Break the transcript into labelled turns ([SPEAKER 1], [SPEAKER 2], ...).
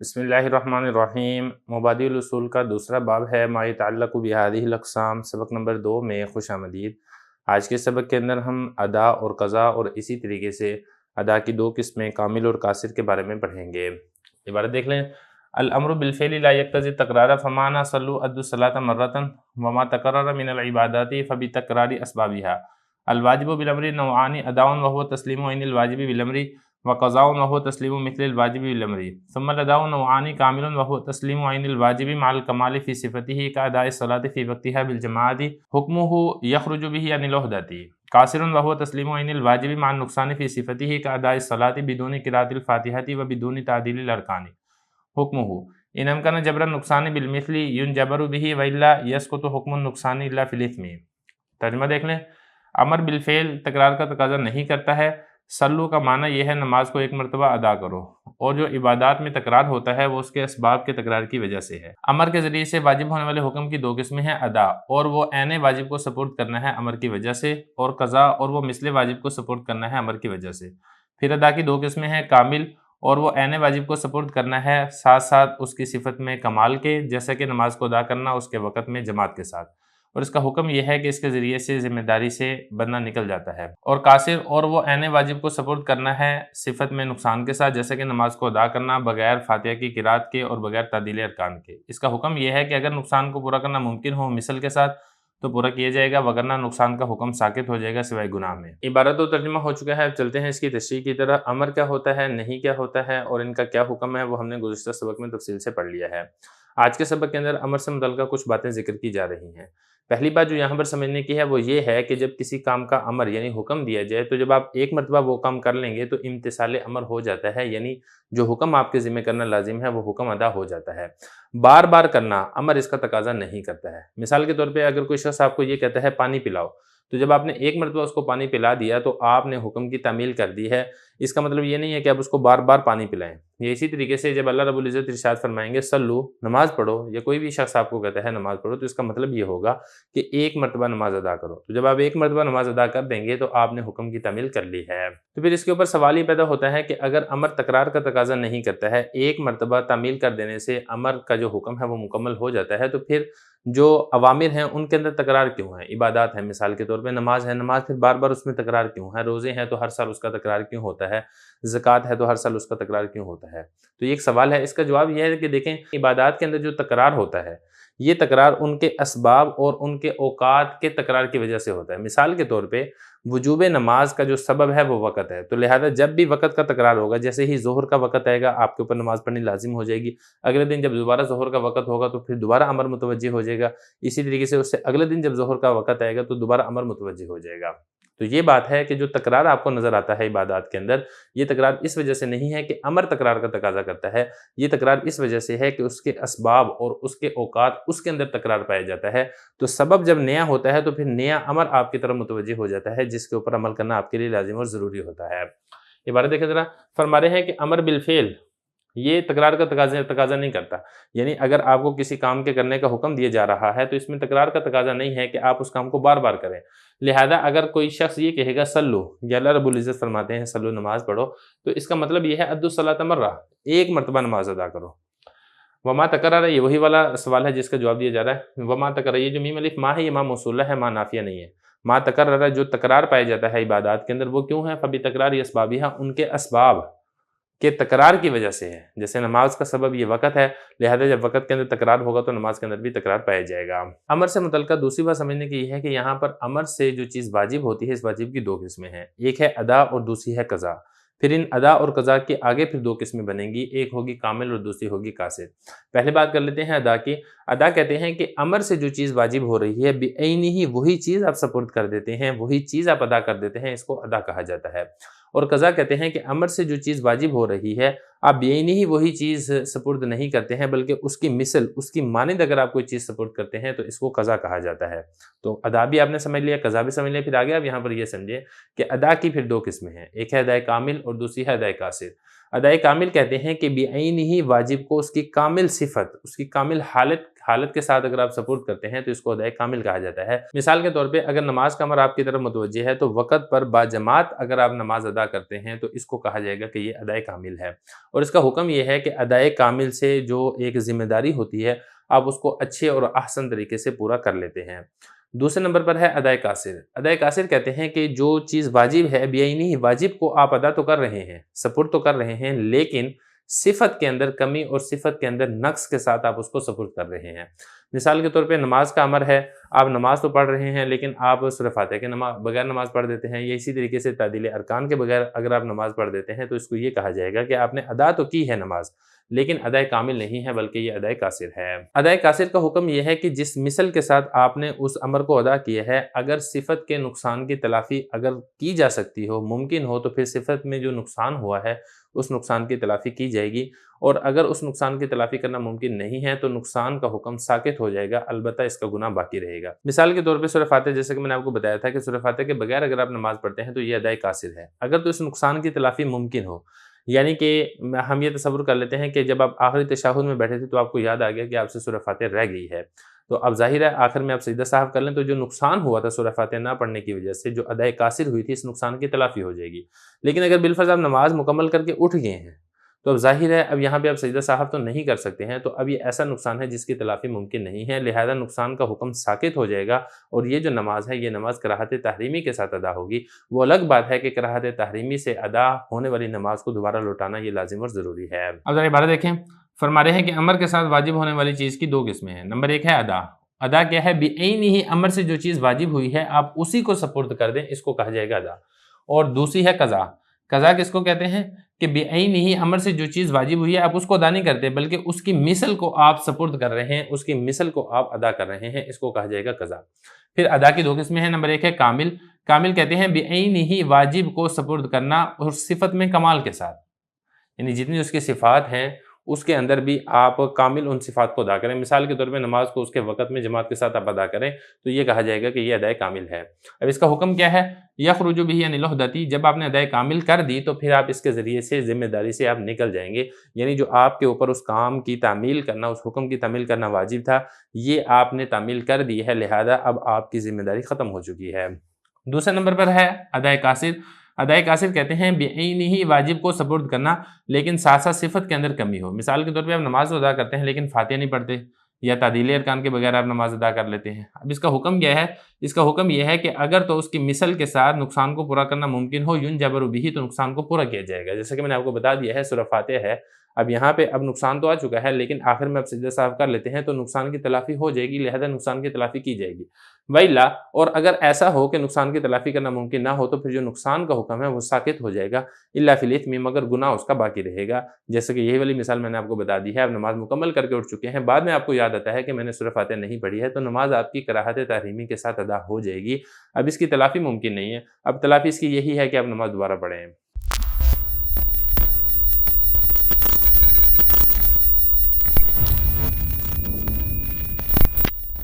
[SPEAKER 1] بسم اللہ الرحمن الرحیم۔ مبادی الاصول کا دوسرا باب ہے ما یتعلق بہذہ الاقسام، سبق نمبر 2 میں خوش آمدید۔ آج کے سبق کے اندر ہم ادا اور قضا اور اسی طریقے سے ادا کی دو قسمیں کامل اور قاصر کے بارے میں پڑھیں گے۔ عبارت دیکھ لیں۔ الامر بالفعل لا یقتضی التکرار فمعنی صلوا ادوا الصلاۃ مرۃ وما تکرر من العبادات فبتکرار اسبابها۔ الواجب بالامر نوعان، اداء وهو تسلیم عین الواجب بالامر وقضاء وهو تسلیم مثل الواجب بالامر، ثم الاداء نوعان کامل وهو تسلیم عین الواجب مع الکمال فی صفته كاداء الصلاۃ فی وقتها بالجماعة حکمه یخرج به عن الوحدة، قاصر وهو تسلیم عین الواجب مع النقصان فی صفته كاداء الصلاۃ بدون قراءة الفاتحة وبدون تعدیل الارکان، حکمه ان امکن جبر النقصان بالمثل ينجبر به والا يسقط حکم النقصان الا فی الاثم۔ ترجمہ دیکھ لیں۔ امر بالفعل تکرار کا تقاضا نہیں کرتا ہے۔ سلو کا معنی یہ ہے نماز کو ایک مرتبہ ادا کرو، اور جو عبادات میں تکرار ہوتا ہے وہ اس کے اسباب کے تکرار کی وجہ سے ہے۔ امر کے ذریعے سے واجب ہونے والے حکم کی دو قسمیں ہیں، ادا اور وہ عین واجب کو سپورٹ کرنا ہے امر کی وجہ سے، اور قضا اور وہ مثل واجب کو سپورٹ کرنا ہے امر کی وجہ سے۔ پھر ادا کی دو قسمیں ہیں، کامل اور وہ عین واجب کو سپورٹ کرنا ہے ساتھ ساتھ اس کی صفت میں کمال کے، جیسا کہ نماز کو ادا کرنا اس کے وقت میں جماعت کے ساتھ، اور اس کا حکم یہ ہے کہ اس کے ذریعے سے ذمہ داری سے بندہ نکل جاتا ہے۔ اور قاصر اور وہ عین واجب کو سپورٹ کرنا ہے صفت میں نقصان کے ساتھ، جیسا کہ نماز کو ادا کرنا بغیر فاتحہ کی قرات کے اور بغیر تعدیل ارکان کے۔ اس کا حکم یہ ہے کہ اگر نقصان کو پورا کرنا ممکن ہو مثل کے ساتھ تو پورا کیا جائے گا، وگرنہ نقصان کا حکم ساقط ہو جائے گا سوائے گناہ میں۔ عبارت و ترجمہ ہو چکا ہے، اب چلتے ہیں اس کی تشریح کی طرح۔ امر کیا ہوتا ہے، نہیں کیا ہوتا ہے، اور ان کا کیا حکم ہے، وہ ہم نے گزشتہ سبق میں تفصیل سے پڑھ لیا ہے۔ آج کے سبق کے اندر امر سے متعلقہ کچھ باتیں ذکر کی جا رہی ہیں۔ پہلی بات جو یہاں پر سمجھنے کی ہے وہ یہ ہے کہ جب کسی کام کا امر یعنی حکم دیا جائے تو جب آپ ایک مرتبہ وہ کام کر لیں گے تو امتثال امر ہو جاتا ہے، یعنی جو حکم آپ کے ذمہ کرنا لازم ہے وہ حکم ادا ہو جاتا ہے۔ بار بار کرنا امر اس کا تقاضا نہیں کرتا ہے۔ مثال کے طور پہ اگر کوئی شخص آپ کو یہ کہتا ہے پانی پلاؤ، تو جب آپ نے ایک مرتبہ اس کو پانی پلا دیا تو آپ نے حکم کی تعمیل کر دی ہے۔ اس کا مطلب یہ نہیں ہے کہ آپ اس کو بار بار پانی پلائیں۔ یہ اسی طریقے سے جب اللہ رب العزت ارشاد فرمائیں گے سلو، نماز پڑھو، یا کوئی بھی شخص آپ کو کہتا ہے نماز پڑھو، تو اس کا مطلب یہ ہوگا کہ ایک مرتبہ نماز ادا کرو۔ تو جب آپ ایک مرتبہ نماز ادا کر دیں گے تو آپ نے حکم کی تعمیل کر لی ہے۔ تو پھر اس کے اوپر سوال یہ پیدا ہوتا ہے کہ اگر امر تکرار کا تقاضا نہیں کرتا ہے، ایک مرتبہ تعمیل کر دینے سے امر کا جو حکم ہے وہ مکمل ہو جاتا ہے، تو پھر جو عوامر ہیں ان کے اندر تکرار کیوں ہے؟ عبادات ہیں، مثال کے طور پہ نماز ہے، نماز پھر بار بار اس میں تکرار کیوں ہے؟ روزے ہیں تو ہر سال اس کا تکرار کیوں ہوتا ہے؟ زکوٰۃ ہے تو ہر سال اس کا تکرار کیوں ہوتا ہے؟ تو یہ ایک سوال ہے۔ اس کا جواب یہ ہے کہ دیکھیں، عبادات کے اندر جو تکرار ہوتا ہے یہ تکرار ان کے اسباب اور ان کے اوقات کے تکرار کی وجہ سے ہوتا ہے۔ مثال کے طور پہ وجوب نماز کا جو سبب ہے وہ وقت ہے، تو لہذا جب بھی وقت کا تکرار ہوگا، جیسے ہی ظہر کا وقت آئے گا آپ کے اوپر نماز پڑھنی لازم ہو جائے گی، اگلے دن جب دوبارہ ظہر کا وقت ہوگا تو پھر دوبارہ امر متوجہ ہو جائے گا، اسی طریقے سے اس سے اگلے دن جب ظہر کا وقت آئے گا تو دوبارہ امر متوجہ ہو جائے گا۔ تو یہ بات ہے کہ جو تکرار آپ کو نظر آتا ہے عبادات کے اندر، یہ تکرار اس وجہ سے نہیں ہے کہ امر تکرار کا تقاضا کرتا ہے، یہ تکرار اس وجہ سے ہے کہ اس کے اسباب اور اس کے اوقات اس کے اندر تکرار پایا جاتا ہے۔ تو سبب جب نیا ہوتا ہے تو پھر نیا امر آپ کی طرف متوجہ ہو جاتا ہے، جس کے اوپر عمل کرنا آپ کے لیے لازم اور ضروری ہوتا ہے۔ عبارت دیکھیں ذرا، فرما رہے ہیں کہ امر بالفعل یہ تکرار کا تقاضا نہیں کرتا، یعنی اگر آپ کو کسی کام کے کرنے کا حکم دیا جا رہا ہے تو اس میں تکرار کا تقاضا نہیں ہے کہ آپ اس کام کو بار بار کریں۔ لہذا اگر کوئی شخص یہ کہے گا سلو، یا اللہ رب العزت فرماتے ہیں سلو، نماز پڑھو، تو اس کا مطلب یہ ہے ادوا الصلاۃ مرہ، ایک مرتبہ نماز ادا کرو۔ وما تکرر، یہ وہی والا سوال ہے جس کا جواب دیا جا رہا ہے۔ وما تکرر، یہ جو میم الف ما ہے یہ ما موصولہ ہے، ما نافیہ نہیں ہے۔ ما تکرر، جو تکرار پایا جاتا ہے عبادات کے اندر، وہ کیوں ہے؟ فبتکرار اسبابہا، ان کے اسباب کے تکرار کی وجہ سے ہے۔ جیسے نماز کا سبب یہ وقت ہے، لہذا جب وقت کے اندر تکرار ہوگا تو نماز کے اندر بھی تکرار پایا جائے گا۔ امر سے متعلقہ دوسری بات سمجھنے کی یہ ہے کہ یہاں پر امر سے جو چیز واجب ہوتی ہے، اس واجب کی دو قسمیں ہیں، ایک ہے ادا اور دوسری ہے قضا۔ پھر ان ادا اور قضا کے آگے پھر دو قسمیں بنیں گی، ایک ہوگی کامل اور دوسری ہوگی قاصر۔ پہلے بات کر لیتے ہیں ادا کی۔ ادا کہتے ہیں کہ امر سے جو چیز واجب ہو رہی ہے بعینہ، وہی چیز آپ سپرد کر دیتے ہیں، وہی چیز آپ ادا کر دیتے ہیں، اس کو ادا کہا جاتا ہے۔ اور قضا کہتے ہیں کہ امر سے جو چیز واجب ہو رہی ہے آپ بعینہ ہی وہی چیز سپرد نہیں کرتے ہیں، بلکہ اس کی مثل، اس کی مانند اگر آپ کوئی چیز سپرد کرتے ہیں تو اس کو قضا کہا جاتا ہے۔ تو ادا بھی آپ نے سمجھ لیا، قضا بھی سمجھ لیا، پھر آگے آپ یہاں پر یہ سمجھیں کہ ادا کی پھر دو قسمیں ہیں، ایک ہے ادائے کامل اور دوسری ہے ادائے قاصر۔ ادائے کامل کہتے ہیں کہ بعینہ ہی واجب کو اس کی کامل صفت، اس کی کامل حالت کے ساتھ اگر آپ سپرد کرتے ہیں تو اس کو ادائے کامل کہا جاتا ہے۔ مثال کے طور پہ اگر نماز کا امر آپ کی طرف متوجہ ہے تو وقت پر باجماعت اگر آپ نماز ادا کرتے ہیں تو اس کو کہا جائے گا کہ یہ ادائے کامل ہے، اور اس کا حکم یہ ہے کہ ادائے کامل سے جو ایک ذمہ داری ہوتی ہے آپ اس کو اچھے اور احسن طریقے سے پورا کر لیتے ہیں۔ دوسرے نمبر پر ہے ادائے قاصر۔ ادائے قاصر کہتے ہیں کہ جو چیز واجب ہے بعینی واجب کو آپ ادا تو کر رہے ہیں، سپرد تو کر رہے ہیں، لیکن صفت کے اندر کمی اور صفت کے اندر نقص کے ساتھ آپ اس کو سپرد کر رہے ہیں۔ مثال کے طور پہ نماز کا امر ہے، آپ نماز تو پڑھ رہے ہیں لیکن آپ سورہ فاتحہ کے بغیر نماز پڑھ دیتے ہیں، یا اسی طریقے سے تعدیل ارکان کے بغیر اگر آپ نماز پڑھ دیتے ہیں تو اس کو یہ کہا جائے گا کہ آپ نے ادا تو کی ہے نماز، لیکن ادائے کامل نہیں ہے بلکہ یہ ادائے قاصر ہے۔ ادائے قاصر کا حکم یہ ہے کہ جس مثل کے ساتھ آپ نے اس امر کو ادا کیا ہے، اگر صفت کے نقصان کی تلافی اگر کی جا سکتی ہو، ممکن ہو، تو پھر صفت میں جو نقصان ہوا ہے اس نقصان کی تلافی کی جائے گی، اور اگر اس نقصان کی تلافی کرنا ممکن نہیں ہے تو نقصان کا حکم ساقط ہو جائے گا، البتہ اس کا گناہ باقی رہے گا۔ مثال کے طور پہ سورہ فاتحہ، جیسے کہ میں نے آپ کو بتایا تھا کہ سورہ فاتحہ کے بغیر اگر آپ نماز پڑھتے ہیں تو یہ ادائے قاصر ہے، اگر تو اس نقصان کی تلافی ممکن ہو، یعنی کہ ہم یہ تصور کر لیتے ہیں کہ جب آپ آخری تشہد میں بیٹھے تھے تو آپ کو یاد آ گیا کہ آپ سے سورہ فاتحہ رہ گئی ہے، تو اب ظاہر ہے آخر میں آپ سجدہ صاحب کر لیں تو جو نقصان ہوا تھا سورہ فاتحہ نہ پڑھنے کی وجہ سے، جو ادائے قاصر ہوئی تھی، اس نقصان کی تلافی ہو جائے گی۔ لیکن اگر بالفرض آپ نماز مکمل کر کے اٹھ گئے ہیں تو اب ظاہر ہے اب یہاں پہ آپ سجدہ صاحب تو نہیں کر سکتے ہیں، تو اب یہ ایسا نقصان ہے جس کی تلافی ممکن نہیں ہے، لہذا نقصان کا حکم ساقط ہو جائے گا، اور یہ جو نماز ہے یہ نماز کراہت تحریمی کے ساتھ ادا ہوگی۔ وہ الگ بات ہے کہ کراہت تحریمی سے ادا ہونے والی نماز کو دوبارہ لوٹانا یہ لازم اور ضروری ہے۔ اب ذرا عبارت دیکھیں، فرما رہے ہیں کہ امر کے ساتھ واجب ہونے والی چیز کی دو قسمیں ہیں۔ نمبر ایک ہے ادا۔ ادا کیا ہے؟ بعینہ امر سے جو چیز واجب ہوئی ہے آپ اسی کو سپرد کر دیں، اس کو کہا جائے گا ادا۔ اور دوسری ہے قضا۔ قضا کس کو کہتے ہیں؟ کہ بعینہ امر سے جو چیز واجب ہوئی ہے آپ اس کو ادا نہیں کرتے بلکہ اس کی مثل کو آپ سپرد کر رہے ہیں، اس کی مثل کو آپ ادا کر رہے ہیں، اس کو کہا جائے گا قضا۔ پھر ادا کی دو قسمیں ہیں۔ نمبر ایک ہے کامل۔ کامل کہتے ہیں بعینہ واجب کو سپرد کرنا اور صفت میں کمال کے ساتھ، یعنی جتنی اس کی صفات ہیں اس کے اندر بھی آپ کامل ان صفات کو ادا کریں۔ مثال کے طور پہ نماز کو اس کے وقت میں جماعت کے ساتھ آپ ادا کریں تو یہ کہا جائے گا کہ یہ ادائے کامل ہے۔ اب اس کا حکم کیا ہے؟ یخرج بہ عن العہدۃ، جب آپ نے ادائے کامل کر دی تو پھر آپ اس کے ذریعے سے ذمہ داری سے آپ نکل جائیں گے، یعنی جو آپ کے اوپر اس کام کی تعمیل کرنا، اس حکم کی تعمیل کرنا واجب تھا، یہ آپ نے تعمیل کر دی ہے، لہذا اب آپ کی ذمہ داری ختم ہو چکی ہے۔ دوسرے نمبر پر ہے ادائے قاصر۔ ادائے قاصر کہتے ہیں بعینہ واجب کو سپرد کرنا لیکن ساتھ ساتھ صفت کے اندر کمی ہو۔ مثال کے طور پہ آپ نماز ادا کرتے ہیں لیکن فاتحہ نہیں پڑھتے، یا تعدیل ارکان کے بغیر آپ نماز ادا کر لیتے ہیں۔ اب اس کا حکم کیا ہے؟ اس کا حکم یہ ہے کہ اگر تو اس کی مثل کے ساتھ نقصان کو پورا کرنا ممکن ہو، ینجبر بہ، تو نقصان کو پورا کیا جائے گا۔ جیسے کہ میں نے آپ کو بتا دیا ہے سورہ فاتحہ ہے، اب یہاں پہ اب نقصان تو آ چکا ہے لیکن آخر میں اب سجدہ صاحب کر لیتے ہیں تو نقصان کی تلافی ہو جائے گی، لہذا نقصان کی تلافی کی جائے گی۔ وَإِلَّا، اور اگر ایسا ہو کہ نقصان کی تلافی کرنا ممکن نہ ہو تو پھر جو نقصان کا حکم ہے وہ ساقط ہو جائے گا، الا فی الاثم، مگر گناہ اس کا باقی رہے گا۔ جیسے کہ یہی والی مثال میں نے آپ کو بتا دی ہے، آپ نماز مکمل کر کے اٹھ چکے ہیں، بعد میں آپ کو یاد آتا ہے کہ میں نے سورہ فاتحہ نہیں پڑھی ہے، تو نماز آپ کی کراہت تحریمی کے ساتھ ادا ہو جائے گی۔ اب اس کی تلافی ممکن نہیں ہے، اب تلافی اس کی یہی ہے کہ آپ نماز دوبارہ پڑھیں۔